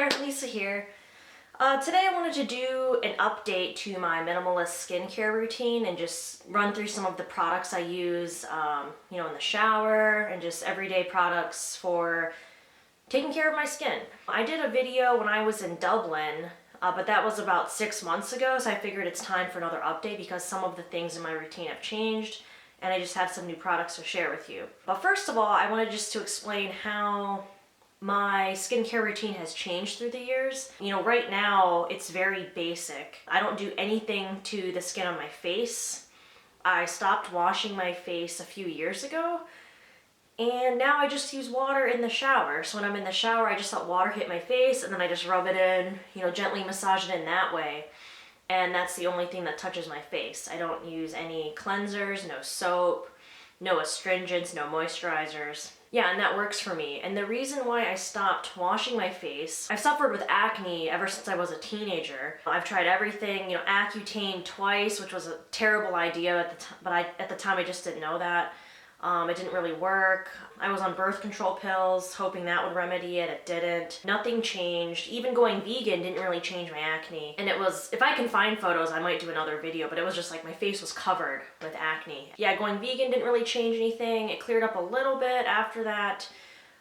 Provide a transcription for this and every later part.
there, Lisa here. Today I wanted to do an update to my minimalist skincare routine and just run through some of the products I use, in the shower and just everyday products for taking care of my skin. I did a video when I was in Dublin, but that was about 6 months ago, so I figured it's time for another update because some of the things in my routine have changed and I just have some new products to share with you. But first of all, I wanted just to explain how my skincare routine has changed through the years. Right now it's very basic. I don't do anything to the skin on my face. I stopped washing my face a few years ago, and now I just use water in the shower. So when I'm in the shower, I just let water hit my face and then I just rub it in, gently massage it in that way. And that's the only thing that touches my face. I don't use any cleansers, no soap, no astringents, no moisturizers. Yeah, and that works for me. And the reason why I stopped washing my face, I've suffered with acne ever since I was a teenager. I've tried everything, Accutane twice, which was a terrible idea at the time, but at the time I just didn't know that. It didn't really work. I was on birth control pills, hoping that would remedy it. It didn't. Nothing changed. Even going vegan didn't really change my acne. And it was, if I can find photos, I might do another video, but it was just like my face was covered with acne. Yeah, going vegan didn't really change anything. It cleared up a little bit after that.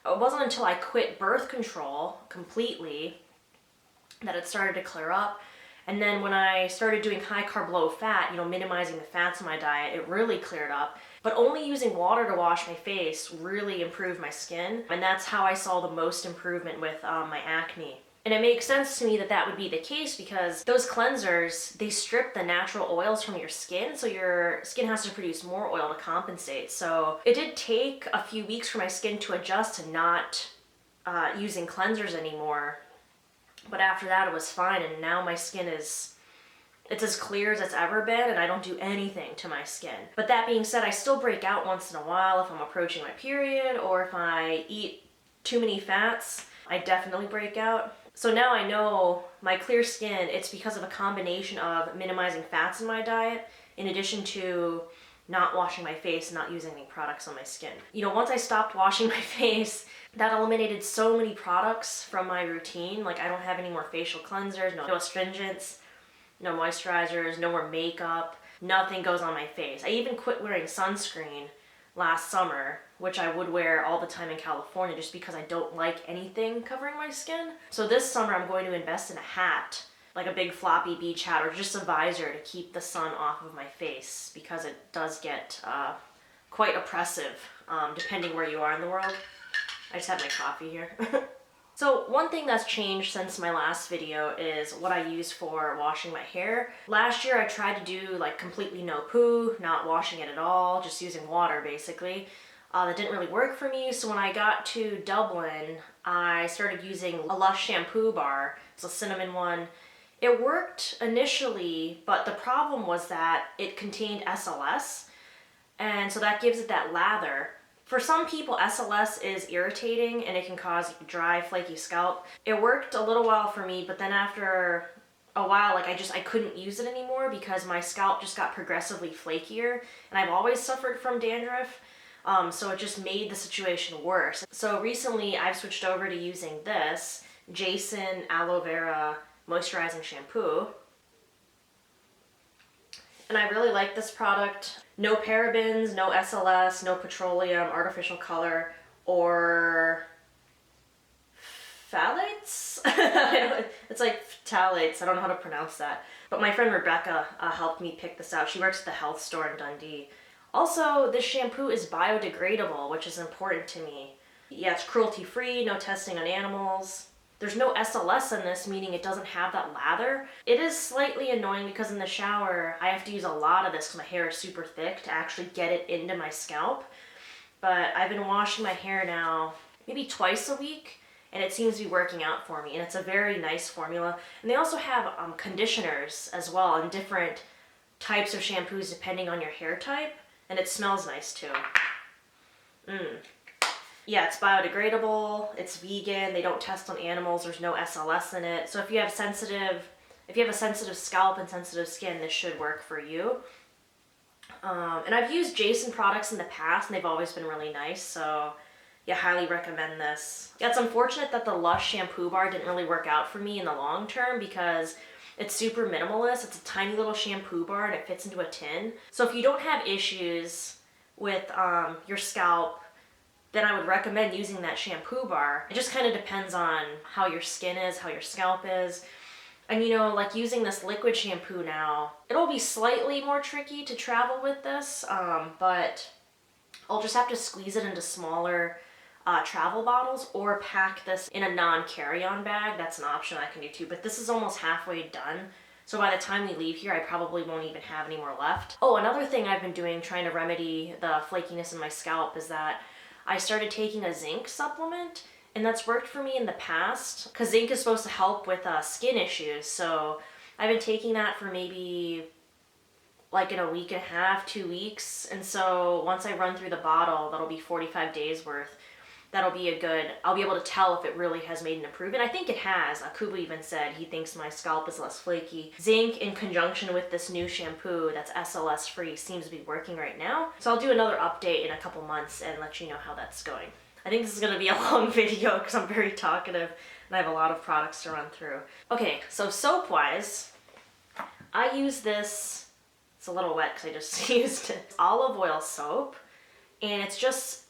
It wasn't until I quit birth control completely that it started to clear up. And then when I started doing high carb, low fat, minimizing the fats in my diet, it really cleared up. But only using water to wash my face really improved my skin. And that's how I saw the most improvement with my acne. And it makes sense to me that that would be the case because those cleansers, they strip the natural oils from your skin. So your skin has to produce more oil to compensate. So it did take a few weeks for my skin to adjust to not using cleansers anymore. But after that, it was fine, and now my skin it's as clear as it's ever been, and I don't do anything to my skin. But that being said, I still break out once in a while if I'm approaching my period, or if I eat too many fats, I definitely break out. So now I know my clear skin, it's because of a combination of minimizing fats in my diet, in addition to not washing my face and not using any products on my skin. Once I stopped washing my face, that eliminated so many products from my routine. Like I don't have any more facial cleansers, no astringents, no moisturizers, no more makeup. Nothing goes on my face. I even quit wearing sunscreen last summer, which I would wear all the time in California just because I don't like anything covering my skin. So this summer I'm going to invest in a hat, like a big floppy beach hat or just a visor to keep the sun off of my face because it does get quite oppressive depending where you are in the world. I just had my coffee here. So one thing that's changed since my last video is what I use for washing my hair. Last year I tried to do like completely no poo, not washing it at all, just using water basically. That didn't really work for me, so when I got to Dublin, I started using a Lush shampoo bar. It's a cinnamon one. It worked initially, but the problem was that it contained SLS, and so that gives it that lather. For some people, SLS is irritating and it can cause dry, flaky scalp. It worked a little while for me, but then after a while, I couldn't use it anymore because my scalp just got progressively flakier, and I've always suffered from dandruff, so it just made the situation worse. So recently, I've switched over to using this Jason Aloe Vera Moisturizing Shampoo. And I really like this product. No parabens, no SLS, no petroleum, artificial color, or phthalates? It's like phthalates, I don't know how to pronounce that. But my friend Rebecca helped me pick this out. She works at the health store in Dundee. Also, this shampoo is biodegradable, which is important to me. Yeah, it's cruelty-free, no testing on animals. There's no SLS in this, meaning it doesn't have that lather. It is slightly annoying because in the shower, I have to use a lot of this because my hair is super thick to actually get it into my scalp. But I've been washing my hair now maybe twice a week, and it seems to be working out for me. And it's a very nice formula. And they also have conditioners as well and different types of shampoos depending on your hair type. And it smells nice too. Yeah, it's biodegradable, it's vegan, they don't test on animals, there's no SLS in it. So if you have a sensitive scalp and sensitive skin, this should work for you. And I've used Jason products in the past and they've always been really nice, so Yeah, highly recommend this. Yeah, it's unfortunate that the Lush shampoo bar didn't really work out for me in the long term because it's super minimalist. It's a tiny little shampoo bar and it fits into a tin. So if you don't have issues with your scalp, then I would recommend using that shampoo bar. It just kind of depends on how your skin is, how your scalp is. And you know, like using this liquid shampoo now, it'll be slightly more tricky to travel with this, but I'll just have to squeeze it into smaller travel bottles or pack this in a non-carry-on bag. That's an option I can do too, but this is almost halfway done. So by the time we leave here, I probably won't even have any more left. Oh, another thing I've been doing trying to remedy the flakiness in my scalp is that I started taking a zinc supplement, and that's worked for me in the past because zinc is supposed to help with skin issues. So I've been taking that for maybe like in a week and a half, 2 weeks. And so once I run through the bottle, that'll be 45 days worth. That'll be I'll be able to tell if it really has made an improvement. I think it has. Kuba even said he thinks my scalp is less flaky. Zinc in conjunction with this new shampoo that's SLS free seems to be working right now. So I'll do another update in a couple months and let you know how that's going. I think this is gonna be a long video because I'm very talkative and I have a lot of products to run through. Okay, so soap wise, I use this, it's a little wet because I just used it. Olive oil soap, and it's just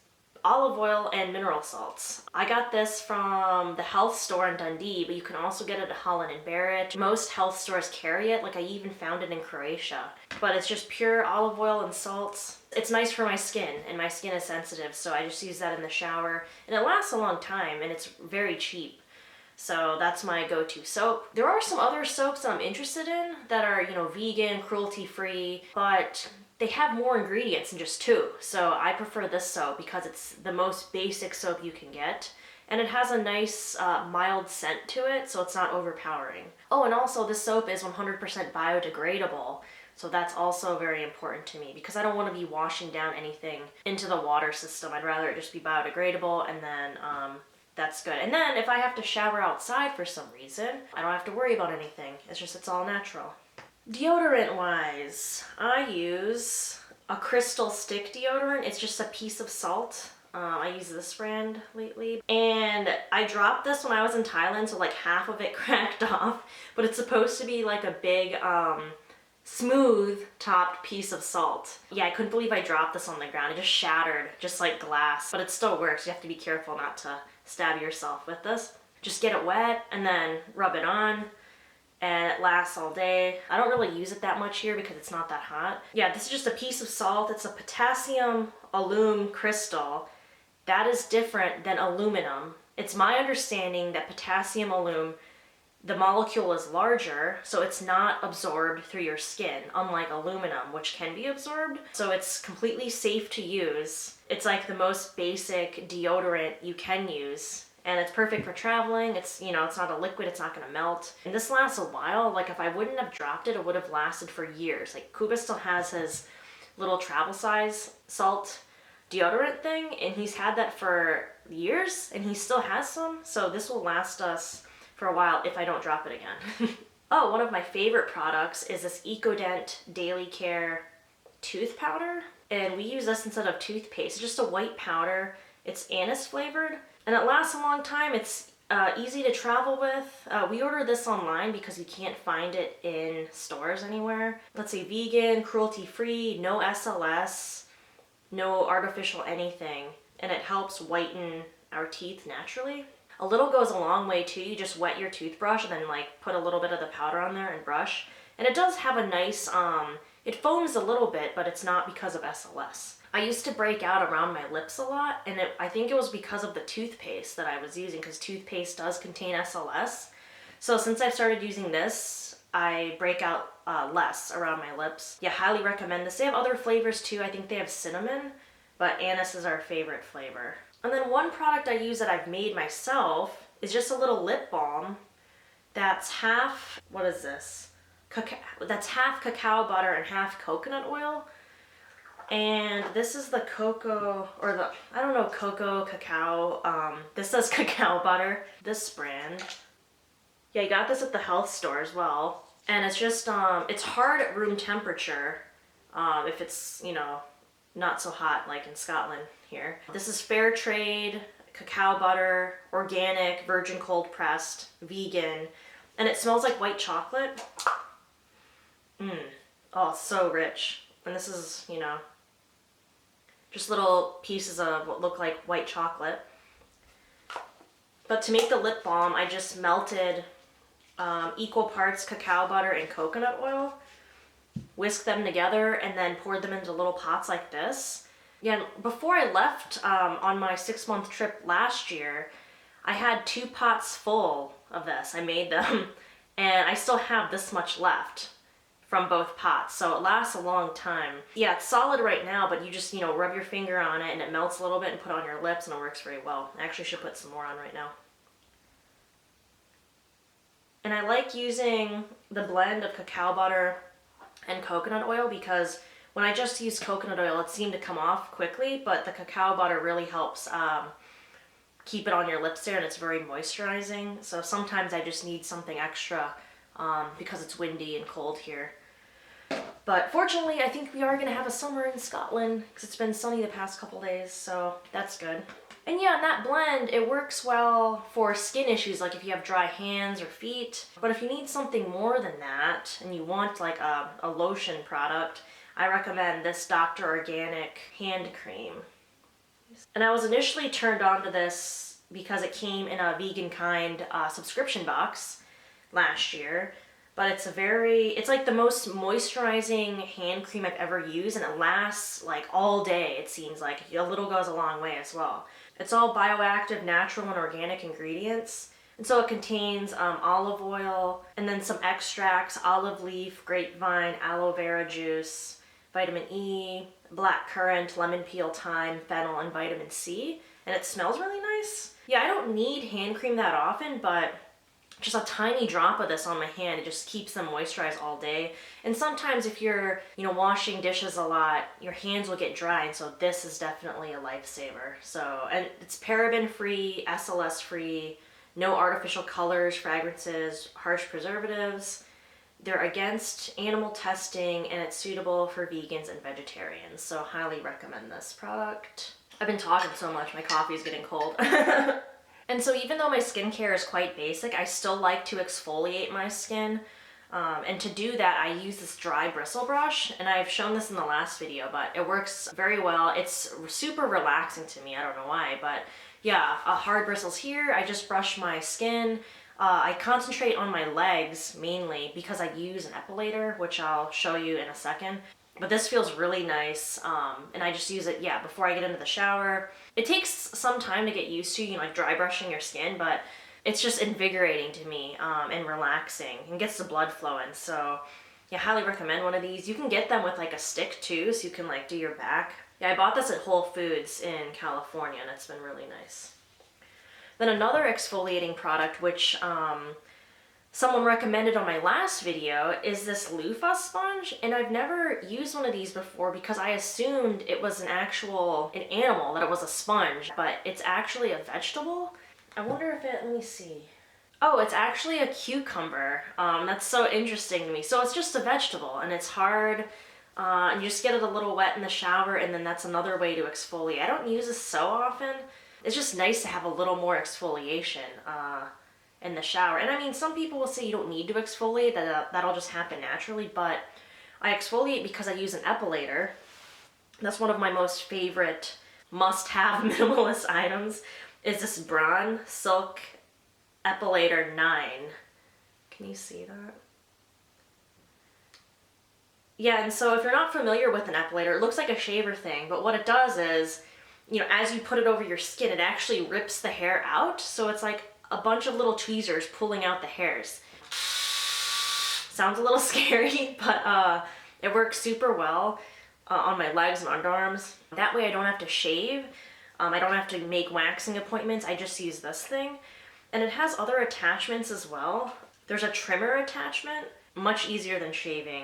olive oil and mineral salts. I got this from the health store in Dundee, but you can also get it at Holland and Barrett. Most health stores carry it, like I even found it in Croatia. But it's just pure olive oil and salts. It's nice for my skin, and my skin is sensitive, so I just use that in the shower. And it lasts a long time, and it's very cheap. So that's my go-to soap. There are some other soaps that I'm interested in that are, you know, vegan, cruelty-free, but they have more ingredients than just 2. So I prefer this soap because it's the most basic soap you can get. And it has a nice mild scent to it, so it's not overpowering. Oh, and also this soap is 100% biodegradable. So that's also very important to me because I don't want to be washing down anything into the water system. I'd rather it just be biodegradable, and then that's good. And then if I have to shower outside for some reason, I don't have to worry about anything. It's all natural. Deodorant wise, I use a crystal stick deodorant. It's just a piece of salt. I use this brand lately. And I dropped this when I was in Thailand, so like half of it cracked off. But it's supposed to be like a big, smooth topped piece of salt. Yeah, I couldn't believe I dropped this on the ground. It just shattered, just like glass. But it still works. You have to be careful not to stab yourself with this. Just get it wet and then rub it on, and it lasts all day. I don't really use it that much here because it's not that hot. Yeah, this is just a piece of salt. It's a potassium alum crystal. That is different than aluminum. It's my understanding that potassium alum, the molecule is larger, so it's not absorbed through your skin, unlike aluminum, which can be absorbed. So it's completely safe to use. It's like the most basic deodorant you can use. And it's perfect for traveling. It's, you know, it's not a liquid, it's not gonna melt. And this lasts a while. Like if I wouldn't have dropped it, it would have lasted for years. Like Kuba still has his little travel size salt deodorant thing, and he's had that for years, and he still has some. So this will last us for a while if I don't drop it again. Oh, one of my favorite products is this EcoDent Daily Care tooth powder. And we use this instead of toothpaste. It's just a white powder. It's anise flavored, and it lasts a long time. It's easy to travel with. We ordered this online because we can't find it in stores anywhere. Let's see, vegan, cruelty-free, no SLS, no artificial anything, and it helps whiten our teeth naturally. A little goes a long way too. You just wet your toothbrush and then like put a little bit of the powder on there and brush. And it does have a nice, it foams a little bit, but it's not because of SLS. I used to break out around my lips a lot, and I think it was because of the toothpaste that I was using, because toothpaste does contain SLS. So since I've started using this, I break out less around my lips. Yeah, highly recommend this. They have other flavors too. I think they have cinnamon, but anise is our favorite flavor. And then one product I use that I've made myself is just a little lip balm that's half, what is this? That's half cacao butter and half coconut oil. And this is the cocoa, or the, I don't know, cocoa, cacao. This says cacao butter. This brand. Yeah, I got this at the health store as well. And it's just, it's hard at room temperature. If it's, you know, not so hot like in Scotland here. This is fair trade, cacao butter, organic, virgin cold pressed, vegan, and it smells like white chocolate. Oh, so rich. And this is, you know, just little pieces of what look like white chocolate. But to make the lip balm, I just melted equal parts cacao butter and coconut oil, whisked them together, and then poured them into little pots like this. Yeah, before I left on my 6-month trip last year, I had 2 pots full of this. I made them, and I still have this much left from both pots, so it lasts a long time. Yeah, it's solid right now, but you just, you know, rub your finger on it and it melts a little bit and put it on your lips and it works very well. I actually should put some more on right now. And I like using the blend of cacao butter and coconut oil because when I just use coconut oil, it seemed to come off quickly, but the cacao butter really helps keep it on your lips there, and it's very moisturizing. So sometimes I just need something extra because it's windy and cold here. But fortunately, I think we are going to have a summer in Scotland because it's been sunny the past couple days, so that's good. And yeah, that blend, it works well for skin issues, like if you have dry hands or feet. But if you need something more than that, and you want like a lotion product, I recommend this Dr. Organic hand cream. And I was initially turned on to this because it came in a Vegan Kind subscription box last year. But it's like the most moisturizing hand cream I've ever used, and it lasts like all day, it seems like. A little goes a long way as well. It's all bioactive, natural, and organic ingredients. And so it contains olive oil, and then some extracts, olive leaf, grapevine, aloe vera juice, vitamin E, black currant, lemon peel, thyme, fennel, and vitamin C. And it smells really nice. Yeah, I don't need hand cream that often, but just a tiny drop of this on my hand, it just keeps them moisturized all day. And sometimes if you're, you know, washing dishes a lot, your hands will get dry, and so this is definitely a lifesaver. So, and it's paraben free, SLS free, no artificial colors, fragrances, harsh preservatives. They're against animal testing, and it's suitable for vegans and vegetarians. So highly recommend this product. I've been talking so much, my coffee is getting cold. And so even though my skincare is quite basic, I still like to exfoliate my skin. And to do that, I use this dry bristle brush, and I've shown this in the last video, but it works very well. It's super relaxing to me, I don't know why, but yeah, hard bristles here. I just brush my skin. I concentrate on my legs mainly because I use an epilator, which I'll show you in a second. But this feels really nice, and I just use it, yeah, before I get into the shower. It takes some time to get used to, you know, like dry brushing your skin, but it's just invigorating to me and relaxing and gets the blood flowing. So yeah, highly recommend one of these. You can get them with like a stick too, so you can like do your back. Yeah, I bought this at Whole Foods in California, and it's been really nice. Then another exfoliating product, which someone recommended on my last video, is this loofah sponge, and I've never used one of these before because I assumed it was an animal, that it was a sponge, but it's actually a vegetable. I wonder if let me see. Oh, it's actually a cucumber. That's so interesting to me. So it's just a vegetable, and it's hard, and you just get it a little wet in the shower, and then that's another way to exfoliate. I don't use this so often. It's just nice to have a little more exfoliation in the shower. And I mean, some people will say you don't need to exfoliate, that'll just happen naturally, but I exfoliate because I use an epilator. That's one of my most favorite must-have minimalist items, is this Braun Silk Epilator 9. Can you see that? Yeah, and so if you're not familiar with an epilator, it looks like a shaver thing, but what it does is, you know, as you put it over your skin, it actually rips the hair out, so it's like a bunch of little tweezers pulling out the hairs. Sounds a little scary, but it works super well on my legs and underarms. That way I don't have to shave. I don't have to make waxing appointments. I just use this thing. And it has other attachments as well. There's a trimmer attachment, much easier than shaving.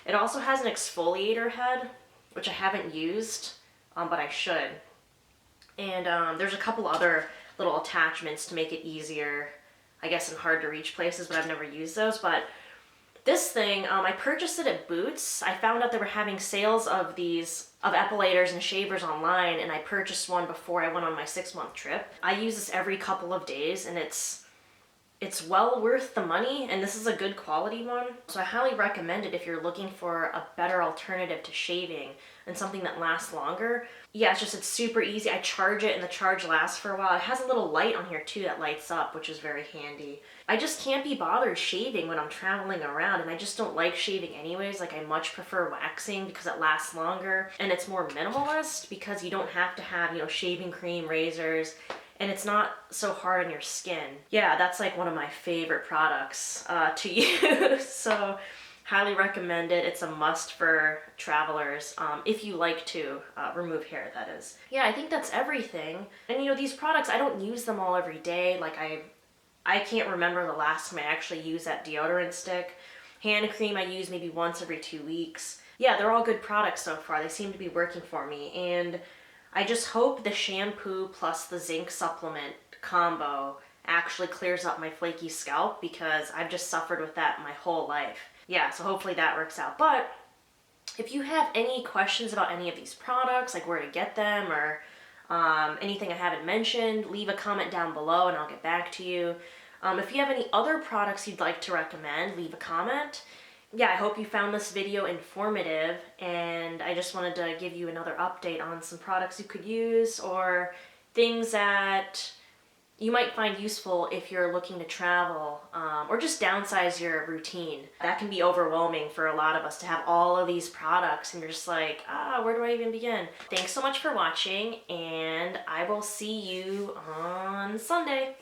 It also has an exfoliator head, which I haven't used, but I should. And there's a couple other little attachments to make it easier, I guess, in hard to reach places, but I've never used those. But This thing, I purchased it at Boots. I found out they were having sales of these epilators and shavers online, and I purchased one before I went on my 6-month trip. I use this every couple of days, and it's well worth the money, and this is a good quality one. So I highly recommend it if you're looking for a better alternative to shaving and something that lasts longer. Yeah, it's super easy. I charge it and the charge lasts for a while. It has a little light on here too that lights up, which is very handy. I just can't be bothered shaving when I'm traveling around, and I just don't like shaving anyways. Like, I much prefer waxing because it lasts longer, and it's more minimalist because you don't have to have, shaving cream, razors, and it's not so hard on your skin. Yeah, that's like one of my favorite products to use. So highly recommend it. It's a must for travelers, if you like to remove hair, that is. Yeah, I think that's everything. And these products, I don't use them all every day. Like, I can't remember the last time I actually used that deodorant stick. Hand cream I use maybe once every 2 weeks. Yeah, they're all good products so far. They seem to be working for me. And I just hope the shampoo plus the zinc supplement combo actually clears up my flaky scalp, because I've just suffered with that my whole life. Yeah, so hopefully that works out. But if you have any questions about any of these products, like where to get them or anything I haven't mentioned, leave a comment down below and I'll get back to you. If you have any other products you'd like to recommend, leave a comment. Yeah, I hope you found this video informative, and I just wanted to give you another update on some products you could use or things that you might find useful if you're looking to travel, or just downsize your routine. That can be overwhelming for a lot of us to have all of these products, and you're just like, where do I even begin? Thanks so much for watching, and I will see you on Sunday.